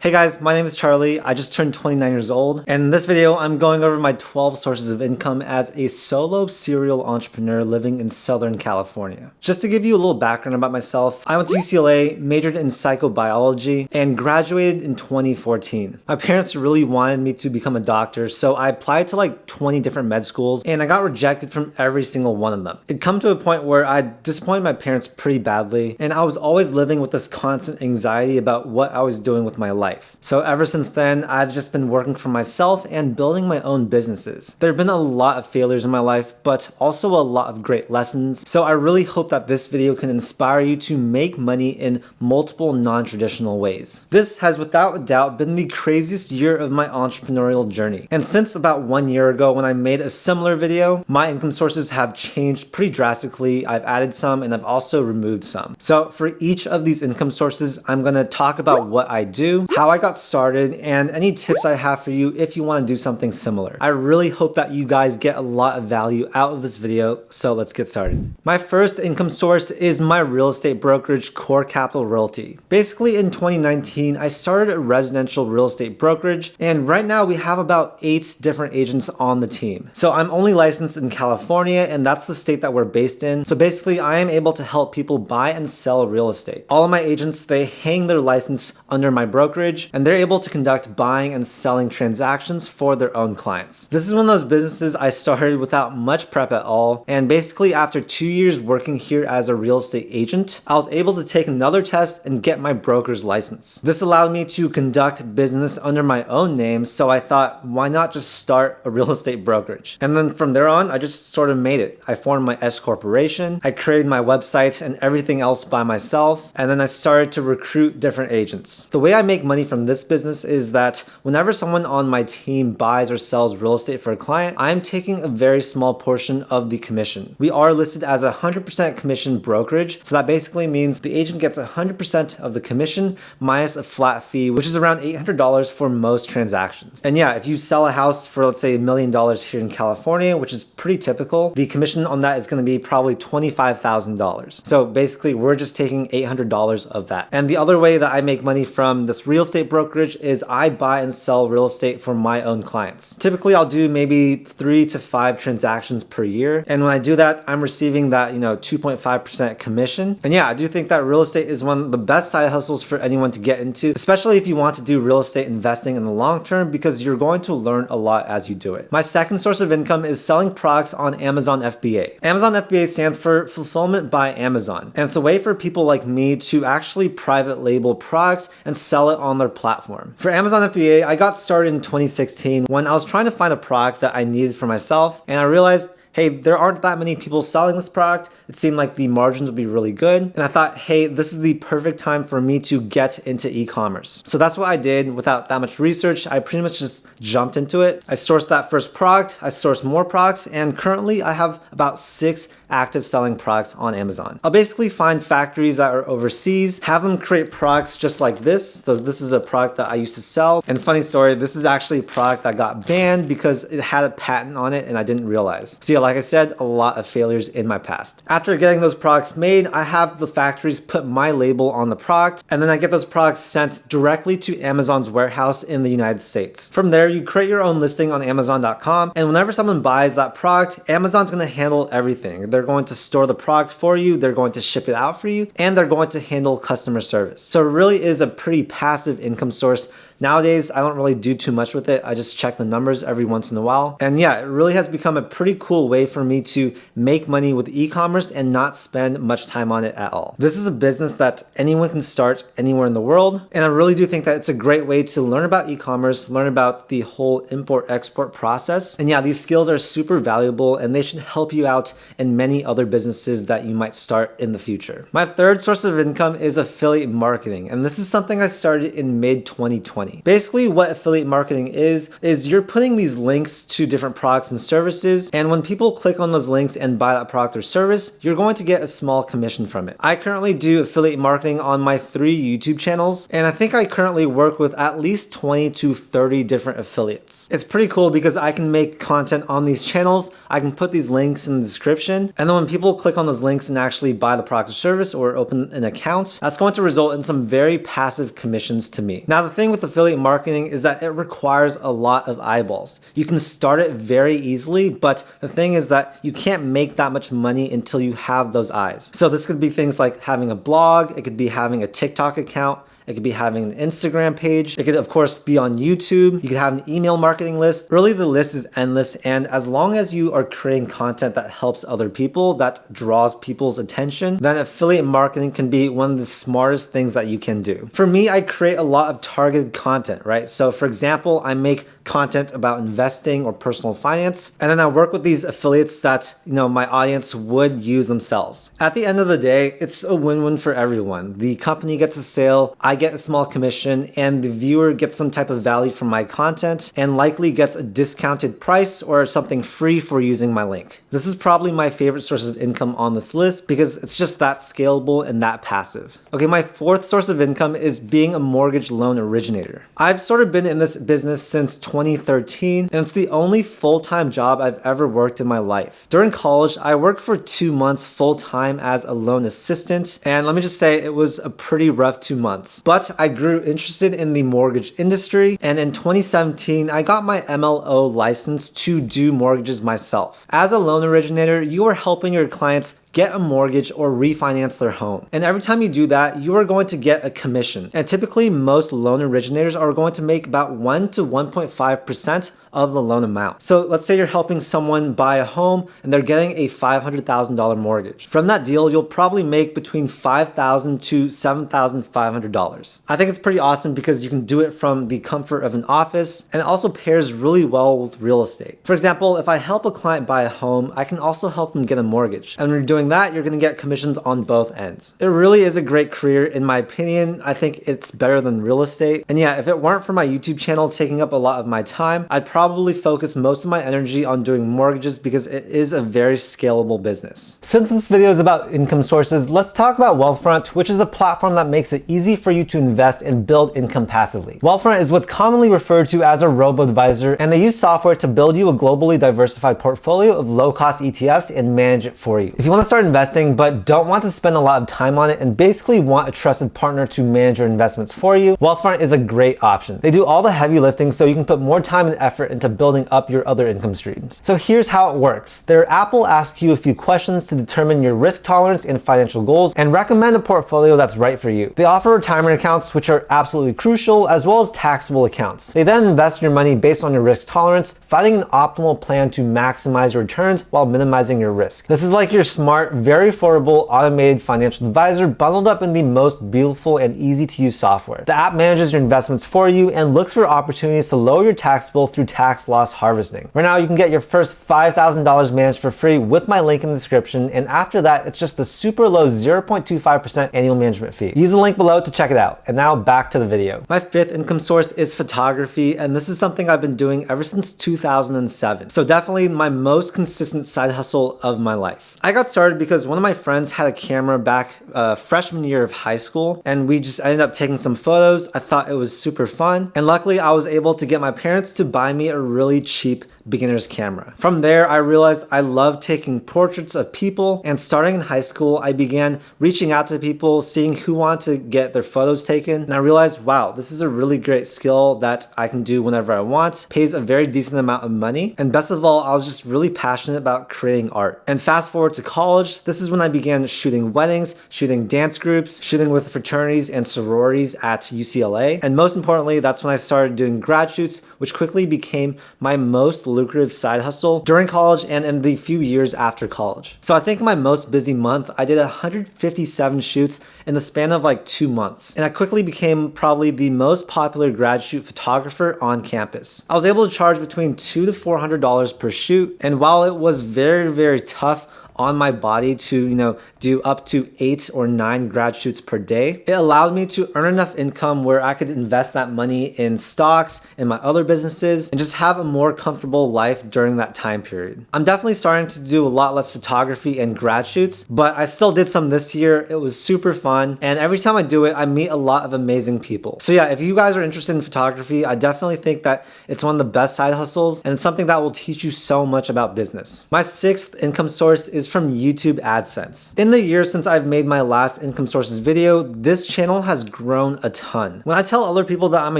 Hey guys, my name is Charlie. I just turned 29 years old, and in this video, I'm going over my 12 sources of income as a solo serial entrepreneur living in Southern California. Just to give you a little background about myself, I went to UCLA, majored in psychobiology, and graduated in 2014. My parents really wanted me to become a doctor, so I applied to like 20 different med schools, and I got rejected from every single one of them. It'd come to a point where I disappointed my parents pretty badly, and I was always living with this constant anxiety about what I was doing with my life. So ever since then, I've just been working for myself and building my own businesses. There have been a lot of failures in my life, but also a lot of great lessons. So I really hope that this video can inspire you to make money in multiple non-traditional ways. This has without a doubt been the craziest year of my entrepreneurial journey. And since about 1 year ago when I made a similar video, my income sources have changed pretty drastically. I've added some and I've also removed some. So for each of these income sources, I'm gonna talk about what I do, how I got started, and any tips I have for you if you want to do something similar. I really hope that you guys get a lot of value out of this video, so let's get started. My first income source is my real estate brokerage, Core Capital Realty. Basically in 2019, I started a residential real estate brokerage, and right now we have about 8 different agents on the team. So I'm only licensed in California, and that's the state that we're based in. So basically I am able to help people buy and sell real estate. All of my agents, they hang their license under my brokerage, and they're able to conduct buying and selling transactions for their own clients. This is one of those businesses I started without much prep at all, and basically after 2 years working here as a real estate agent, I was able to take another test and get my broker's license. This allowed me to conduct business under my own name, so I thought, why not just start a real estate brokerage? And then from there on, I just sort of made it. I formed my S corporation, I created my website and everything else by myself, and then I started to recruit different agents. The way I make money from this business is that whenever someone on my team buys or sells real estate for a client, I'm taking a very small portion of the commission. We are listed as a 100% commission brokerage, so that basically means the agent gets 100% of the commission minus a flat fee, which is around $800 for most transactions. And yeah, if you sell a house for, let's say, $1 million here in California, which is pretty typical, the commission on that is going to be probably $25,000. So basically, we're just taking $800 of that. And the other way that I make money from this real estate brokerage is I buy and sell real estate for my own clients. Typically, I'll do maybe 3 to 5 transactions per year. And when I do that, I'm receiving that, 2.5% commission. And yeah, I do think that real estate is one of the best side hustles for anyone to get into, especially if you want to do real estate investing in the long term, because you're going to learn a lot as you do it. My second source of income is selling products on Amazon FBA. Amazon FBA stands for Fulfillment by Amazon. And it's a way for people like me to actually private label products and sell it on their platform. For Amazon FBA, I got started in 2016 when I was trying to find a product that I needed for myself, and I realized, hey, there aren't that many people selling this product. It seemed like the margins would be really good. And I thought, hey, this is the perfect time for me to get into e-commerce. So that's what I did. Without that much research, I pretty much just jumped into it. I sourced that first product, I sourced more products, and currently I have about 6 active selling products on Amazon. I'll basically find factories that are overseas, have them create products just like this. So this is a product that I used to sell. And funny story, this is actually a product that got banned because it had a patent on it and I didn't realize. So yeah, like I said, a lot of failures in my past. After getting those products made, I have the factories put my label on the product, and then I get those products sent directly to Amazon's warehouse in the United States. From there, you create your own listing on Amazon.com, and whenever someone buys that product, Amazon's going to handle everything. They're going to store the product for you, they're going to ship it out for you, and they're going to handle customer service. So it really is a pretty passive income source. Nowadays, I don't really do too much with it. I just check the numbers every once in a while. And yeah, it really has become a pretty cool way for me to make money with e-commerce and not spend much time on it at all. This is a business that anyone can start anywhere in the world. And I really do think that it's a great way to learn about e-commerce, learn about the whole import-export process. And yeah, these skills are super valuable and they should help you out in many other businesses that you might start in the future. My third source of income is affiliate marketing. And this is something I started in mid-2020. Basically, what affiliate marketing is you're putting these links to different products and services, and when people people click on those links and buy that product or service, you're going to get a small commission from it. I currently do affiliate marketing on my 3 YouTube channels, and I think I currently work with at least 20 to 30 different affiliates. It's pretty cool because I can make content on these channels, I can put these links in the description, and then when people click on those links and actually buy the product or service or open an account, that's going to result in some very passive commissions to me. Now, the thing with affiliate marketing is that it requires a lot of eyeballs. You can start it very easily, but the thing is that you can't make that much money until you have those eyes. So this could be things like having a blog, it could be having a TikTok account, it could be having an Instagram page. It could, of course, be on YouTube. You could have an email marketing list. Really, the list is endless. And as long as you are creating content that helps other people, that draws people's attention, then affiliate marketing can be one of the smartest things that you can do. For me, I create a lot of targeted content, right? So for example, I make content about investing or personal finance, and then I work with these affiliates that, my audience would use themselves. At the end of the day, it's a win-win for everyone. The company gets a sale, I get a small commission, and the viewer gets some type of value from my content and likely gets a discounted price or something free for using my link. This is probably my favorite source of income on this list because it's just that scalable and that passive. Okay, my 4th source of income is being a mortgage loan originator. I've sort of been in this business since 2013, and it's the only full-time job I've ever worked in my life. During college, I worked for 2 months full-time as a loan assistant, and let me just say it was a pretty rough 2 months. But I grew interested in the mortgage industry, and in 2017, I got my MLO license to do mortgages myself. As a loan originator, you are helping your clients get a mortgage or refinance their home. And every time you do that, you are going to get a commission. And typically, most loan originators are going to make about 1 to 1.5% of the loan amount. So let's say you're helping someone buy a home and they're getting a $500,000 mortgage. From that deal, you'll probably make between $5,000 to $7,500. I think it's pretty awesome because you can do it from the comfort of an office, and it also pairs really well with real estate. For example, if I help a client buy a home, I can also help them get a mortgage. And when you're doing that, you're going to get commissions on both ends. It really is a great career in my opinion. I think it's better than real estate. And yeah, if it weren't for my YouTube channel taking up a lot of my time, I'd probably focus most of my energy on doing mortgages because it is a very scalable business. Since this video is about income sources, let's talk about Wealthfront, which is a platform that makes it easy for you to invest and build income passively. Wealthfront is what's commonly referred to as a robo-advisor, and they use software to build you a globally diversified portfolio of low-cost ETFs and manage it for you. If you want to start investing but don't want to spend a lot of time on it and basically want a trusted partner to manage your investments for you, Wealthfront is a great option. They do all the heavy lifting so you can put more time and effort into building up your other income streams. So here's how it works. Their app will ask you a few questions to determine your risk tolerance and financial goals and recommend a portfolio that's right for you. They offer retirement accounts, which are absolutely crucial, as well as taxable accounts. They then invest your money based on your risk tolerance, finding an optimal plan to maximize your returns while minimizing your risk. This is like your smart, very affordable, automated financial advisor bundled up in the most beautiful and easy to use software. The app manages your investments for you and looks for opportunities to lower your tax bill through tax loss harvesting. Right now, you can get your first $5,000 managed for free with my link in the description, and after that, it's just a super low 0.25% annual management fee. Use the link below to check it out. And now back to the video. My 5th income source is photography, and this is something I've been doing ever since 2007. So definitely my most consistent side hustle of my life. I got started because one of my friends had a camera back freshman year of high school, and we just ended up taking some photos. I thought it was super fun, and luckily I was able to get my parents to buy me a really cheap beginner's camera. From there, I realized I loved taking portraits of people, and starting in high school, I began reaching out to people, seeing who wanted to get their photos taken, and I realized, wow, this is a really great skill that I can do whenever I want, pays a very decent amount of money, and best of all, I was just really passionate about creating art. And fast forward to college, this is when I began shooting weddings, shooting dance groups, shooting with fraternities and sororities at UCLA, and most importantly, that's when I started doing grad shoots, which quickly became my most lucrative side hustle during college and in the few years after college. So I think my most busy month, I did 157 shoots in the span of like 2 months. And I quickly became probably the most popular grad shoot photographer on campus. I was able to charge between $200 to $400 per shoot. And while it was very, very tough, on my body to, do up to 8 or 9 grad shoots per day. It allowed me to earn enough income where I could invest that money in stocks and my other businesses and just have a more comfortable life during that time period. I'm definitely starting to do a lot less photography and grad shoots, but I still did some this year. It was super fun, and every time I do it, I meet a lot of amazing people. So yeah, if you guys are interested in photography, I definitely think that it's one of the best side hustles, and it's something that will teach you so much about business. My 6th income source is from YouTube ADSENSE. In the year since I've made my last income sources video, this channel has grown a ton. When I tell other people that I'm a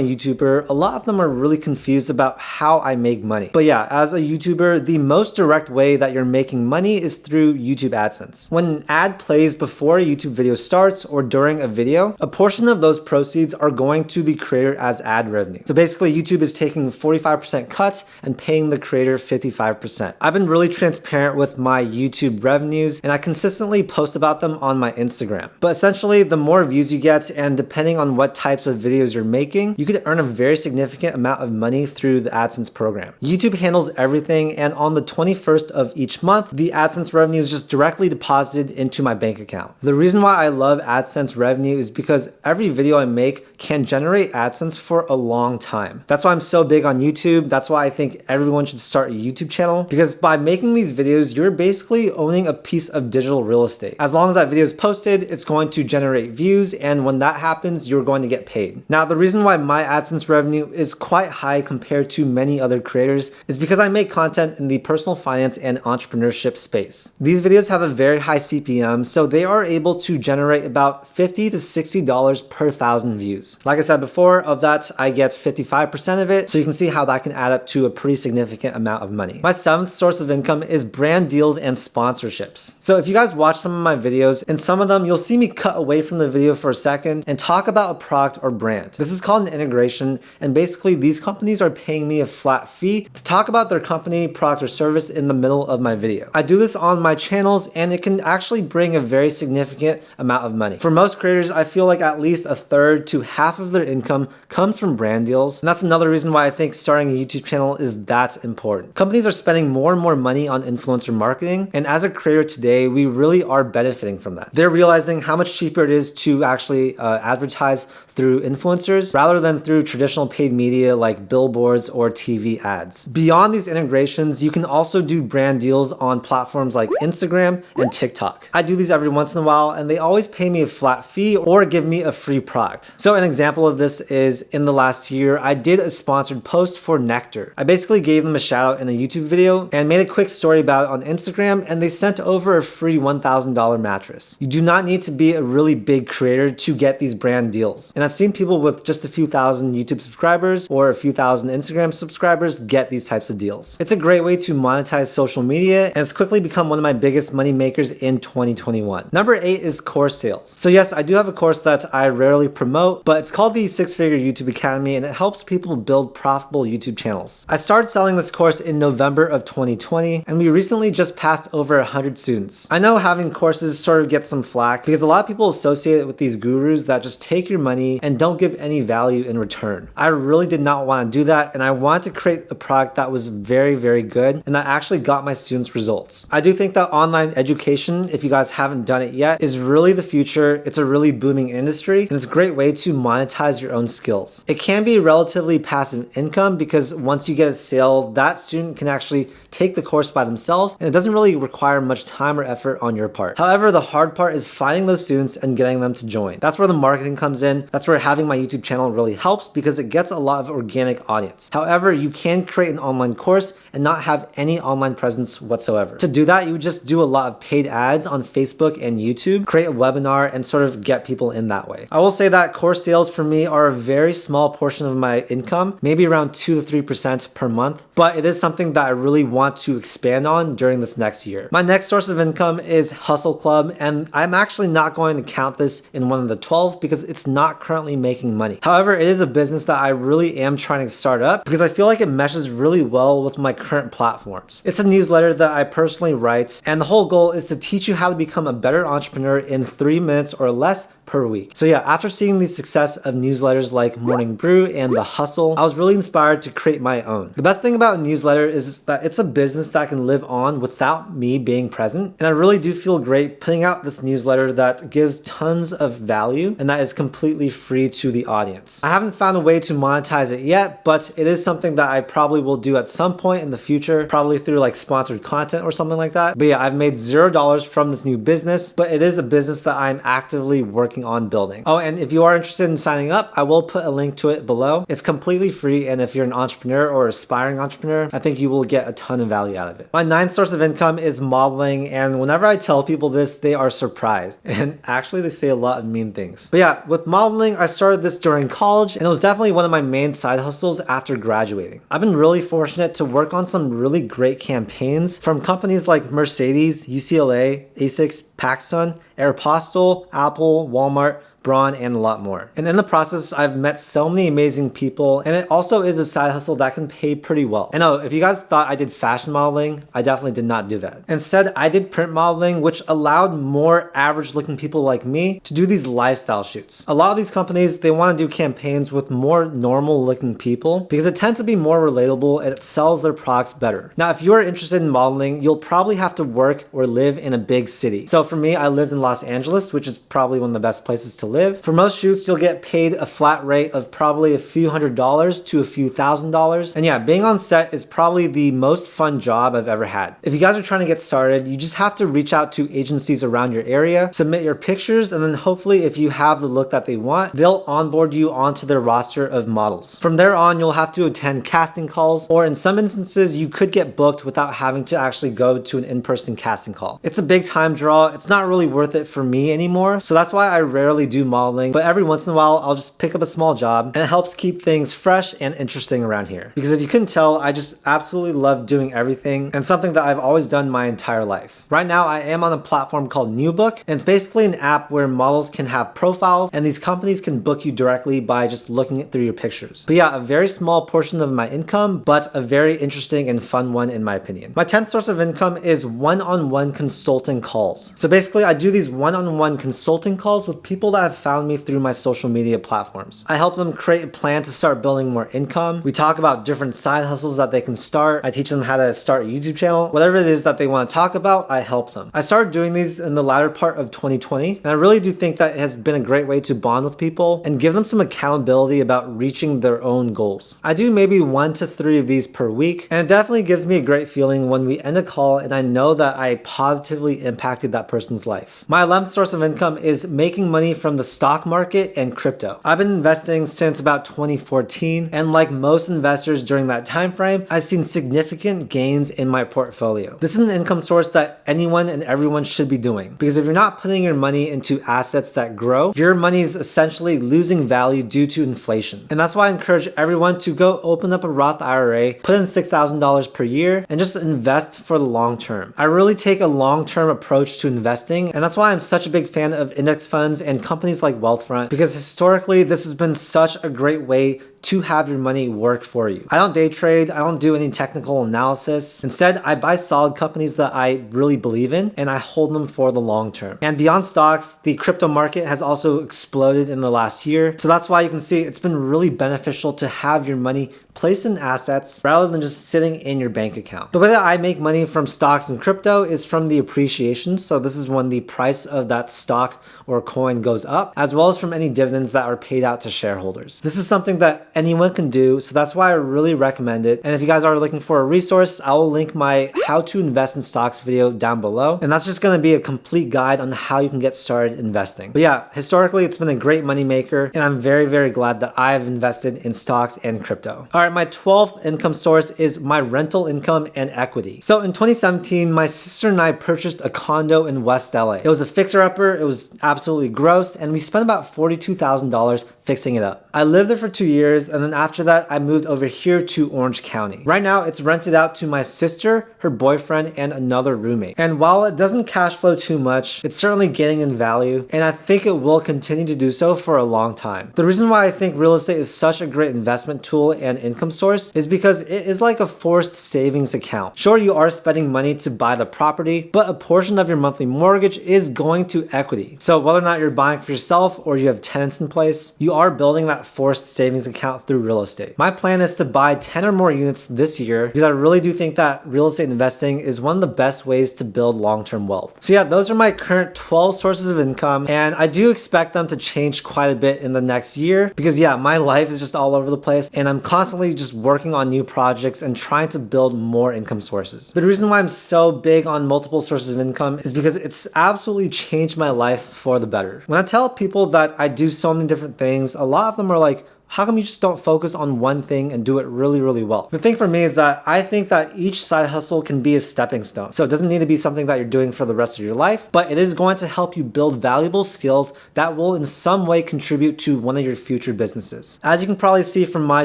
YouTuber, a lot of them are really confused about how I make money. But yeah, as a YouTuber, the most direct way that you're making money is through YouTube ADSENSE. When an ad plays before a YouTube video starts or during a video, a portion of those proceeds are going to the creator as ad revenue. So basically, YouTube is taking 45% cut and paying the creator 55%. I've been really transparent with my YouTube revenues, and I consistently post about them on my Instagram. But essentially, the more views you get, and depending on what types of videos you're making, you could earn a very significant amount of money through the ADSENSE program. YouTube handles everything, and on the 21st of each month, the ADSENSE revenue is just directly deposited into my bank account. The reason why I love ADSENSE revenue is because every video I make can generate ADSENSE for a long time. That's why I'm so big on YouTube. That's why I think everyone should start a YouTube channel, because by making these videos, you're basically owning a piece of digital real estate. As long as that video is posted, it's going to generate views, and when that happens, you're going to get paid. Now, the reason why my ADSENSE revenue is quite high compared to many other creators is because I make content in the personal finance and entrepreneurship space. These videos have a very high CPM, so they are able to generate about $50 to $60 per 1,000 views. Like I said before, of that, I get 55% of it, so you can see how that can add up to a pretty significant amount of money. My 7th source of income is brand deals and sponsorships. So if you guys watch some of my videos, in some of them, you'll see me cut away from the video for a second and talk about a product or brand. This is called an integration, and basically these companies are paying me a flat fee to talk about their company, product, or service in the middle of my video. I do this on my channels, and it can actually bring a very significant amount of money. For most creators, I feel like at least a third to half of their income comes from brand deals, and that's another reason why I think starting a YouTube channel is that important. Companies are spending more and more money on influencer marketing, and as a creator today, we really are benefiting from that. They're realizing how much cheaper it is to actually advertise through influencers rather than through traditional paid media like billboards or TV ads. Beyond these integrations, you can also do brand deals on platforms like Instagram and TikTok. I do these every once in a while, and they always pay me a flat fee or give me a free product. So an example of this is in the last year, I did a sponsored post for Nectar. I basically gave them a shout out in a YouTube video and made a quick story about it on Instagram, and they sent over a free $1,000 mattress. You do not need to be a really big creator to get these brand deals. And I've seen people with just a few thousand YouTube subscribers or a few thousand Instagram subscribers get these types of deals. It's a great way to monetize social media, and it's quickly become one of my biggest money makers in 2021. Number 8 is course sales. So yes, I do have a course that I rarely promote, but it's called the 6-Figure YouTube Academy, and it helps people build profitable YouTube channels. I started selling this course in November of 2020, and we recently just passed over 100 students. I know having courses sort of gets some flack because a lot of people associate it with these gurus that just take your money and don't give any value in return. I really did not want to do that, and I wanted to create a product that was very, very good and that actually got my students results. I do think that online education, if you guys haven't done it yet, is really the future. It's a really booming industry, and it's a great way to monetize your own skills. It can be relatively passive income because once you get a sale, that student can actually take the course by themselves, and it doesn't really require much time or effort on your part. However, the hard part is finding those students and getting them to join. That's where the marketing comes in. That's where having my YouTube channel really helps because it gets a lot of organic audience. However, you can create an online course and not have any online presence whatsoever. To do that, you would just do a lot of paid ads on Facebook and YouTube, create a webinar, and sort of get people in that way. I will say that course sales for me are a very small portion of my income, maybe around 2 to 3% per month, but it is something that I really want to expand on during this next year. My next source of income is Hustle Club, and I'm actually not going to count this in one of the 12 because it's not currently making money. However, it is a business that I really am trying to start up because I feel like it meshes really well with my current platforms. It's a newsletter that I personally write, and the whole goal is to teach you how to become a better entrepreneur in 3 minutes or less per week. So yeah, after seeing the success of newsletters like Morning Brew and The Hustle, I was really inspired to create my own. The best thing about a newsletter is that it's a business that can live on without me being present. And I really do feel great putting out this newsletter that gives tons of value and that is completely free to the audience. I haven't found a way to monetize it yet, but it is something that I probably will do at some point in the future, probably through like sponsored content or something like that. But yeah, I've made $0 from this new business, but it is a business that I'm actively working on building. Oh, and if you are interested in signing up, I will put a link to it below. It's completely free, and if you're an entrepreneur or aspiring entrepreneur, I think you will get a ton of value out of it. My ninth source of income is modeling, and whenever I tell people this, they are surprised. And actually, they say a lot of mean things. But yeah, with modeling, I started this during college, and it was definitely one of my main side hustles after graduating. I've been really fortunate to work on some really great campaigns from companies like Mercedes, UCLA, ASICS, Paxton, Aeropostale, Apple, Walmart, Braun, and a lot more. And in the process, I've met so many amazing people, and it also is a side hustle that can pay pretty well. And oh, if you guys thought I did fashion modeling, I definitely did not do that. Instead, I did print modeling, which allowed more average looking people like me to do these lifestyle shoots. A lot of these companies, they want to do campaigns with more normal looking people because it tends to be more relatable and it sells their products better. Now, if you are interested in modeling, you'll probably have to work or live in a big city. So for me, I lived in Los Angeles, which is probably one of the best places to live. For most shoots, you'll get paid a flat rate of probably a few $100s to a few $1,000s. And yeah, being on set is probably the most fun job I've ever had. If you guys are trying to get started, you just have to reach out to agencies around your area, submit your pictures, and then hopefully if you have the look that they want, they'll onboard you onto their roster of models. From there on, you'll have to attend casting calls, or in some instances, you could get booked without having to actually go to an in-person casting call. It's a big time draw. It's not really worth it for me anymore. So that's why I rarely do modeling, but every once in a while, I'll just pick up a small job, and it helps keep things fresh and interesting around here. Because if you couldn't tell, I just absolutely love doing everything, and something that I've always done my entire life. Right now, I am on a platform called NewBook, and it's basically an app where models can have profiles, and these companies can book you directly by just looking through your pictures. But yeah, a very small portion of my income, but a very interesting and fun one in my opinion. My 10th source of income is one-on-one consulting calls. So basically, I do these one-on-one consulting calls with people that have found me through my social media platforms. I help them create a plan to start building more income. We talk about different side hustles that they can start. I teach them how to start a YouTube channel. Whatever it is that they want to talk about, I help them. I started doing these in the latter part of 2020, and I really do think that it has been a great way to bond with people and give them some accountability about reaching their own goals. I do maybe 1 to 3 of these per week, and it definitely gives me a great feeling when we end a call and I know that I positively impacted that person's life. My 11th source of income is making money from the stock market and crypto. I've been investing since about 2014, and like most investors during that time frame, I've seen significant gains in my portfolio. This is an income source that anyone and everyone should be doing, because if you're not putting your money into assets that grow, your money is essentially losing value due to inflation. And that's why I encourage everyone to go open up a Roth IRA, put in $6,000 per year, and just invest for the long term. I really take a long-term approach to investing, and that's why I'm such a big fan of index funds and companies like Wealthfront, because historically this has been such a great way to have your money work for you. I don't day trade. I don't do any technical analysis. Instead, I buy solid companies that I really believe in, and I hold them for the long term. And beyond stocks, the crypto market has also exploded in the last year. So that's why you can see it's been really beneficial to have your money placed in assets rather than just sitting in your bank account. The way that I make money from stocks and crypto is from the appreciation. So this is when the price of that stock or coin goes up, as well as from any dividends that are paid out to shareholders. This is something that anyone can do, so that's why I really recommend it. And if you guys are looking for a resource, I will link my how to invest in stocks video down below. And that's just going to be a complete guide on how you can get started investing. But yeah, historically, it's been a great money maker, and I'm very, very glad that I've invested in stocks and crypto. All right, my 12th income source is my rental income and equity. So in 2017, my sister and I purchased a condo in West LA. It was a fixer-upper. It was absolutely gross, and we spent about $42,000 fixing it up. I lived there for 2 years, years, and then after that, I moved over here to Orange County. Right now, it's rented out to my sister, her boyfriend, and another roommate. And while it doesn't cash flow too much, it's certainly gaining in value, and I think it will continue to do so for a long time. The reason why I think real estate is such a great investment tool and income source is because it is like a forced savings account. Sure, you are spending money to buy the property, but a portion of your monthly mortgage is going to equity. So whether or not you're buying for yourself or you have tenants in place, you are building that forced savings account through real estate. My plan is to buy 10 or more units this year because I really do think that real estate investing is one of the best ways to build long-term wealth. So yeah, those are my current 12 sources of income, and I do expect them to change quite a bit in the next year because yeah, my life is just all over the place and I'm constantly just working on new projects and trying to build more income sources. The reason why I'm so big on multiple sources of income is because it's absolutely changed my life for the better. When I tell people that I do so many different things, a lot of them are like, how come you just don't focus on one thing and do it really, really well? The thing for me is that I think that each side hustle can be a stepping stone. So it doesn't need to be something that you're doing for the rest of your life, but it is going to help you build valuable skills that will in some way contribute to one of your future businesses. As you can probably see from my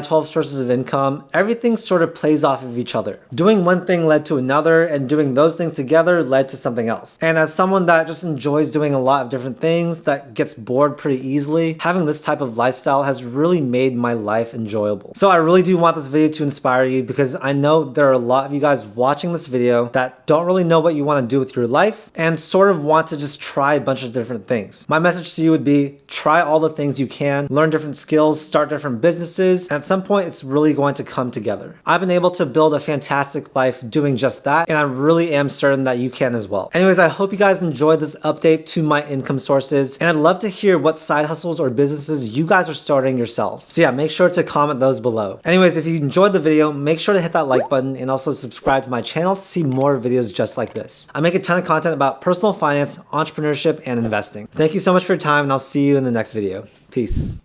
12 sources of income, everything sort of plays off of each other. Doing one thing led to another, and doing those things together led to something else. And as someone that just enjoys doing a lot of different things, that gets bored pretty easily, having this type of lifestyle has really made my life enjoyable. So I really do want this video to inspire you because I know there are a lot of you guys watching this video that don't really know what you want to do with your life and sort of want to just try a bunch of different things. My message to you would be try all the things you can, learn different skills, start different businesses, and at some point it's really going to come together. I've been able to build a fantastic life doing just that, and I really am certain that you can as well. Anyways, I hope you guys enjoyed this update to my income sources, and I'd love to hear what side hustles or businesses you guys are starting yourselves. So yeah, make sure to comment those below. Anyways, if you enjoyed the video, make sure to hit that like button and also subscribe to my channel to see more videos just like this. I make a ton of content about personal finance, entrepreneurship, and investing. Thank you so much for your time, and I'll see you in the next video. Peace.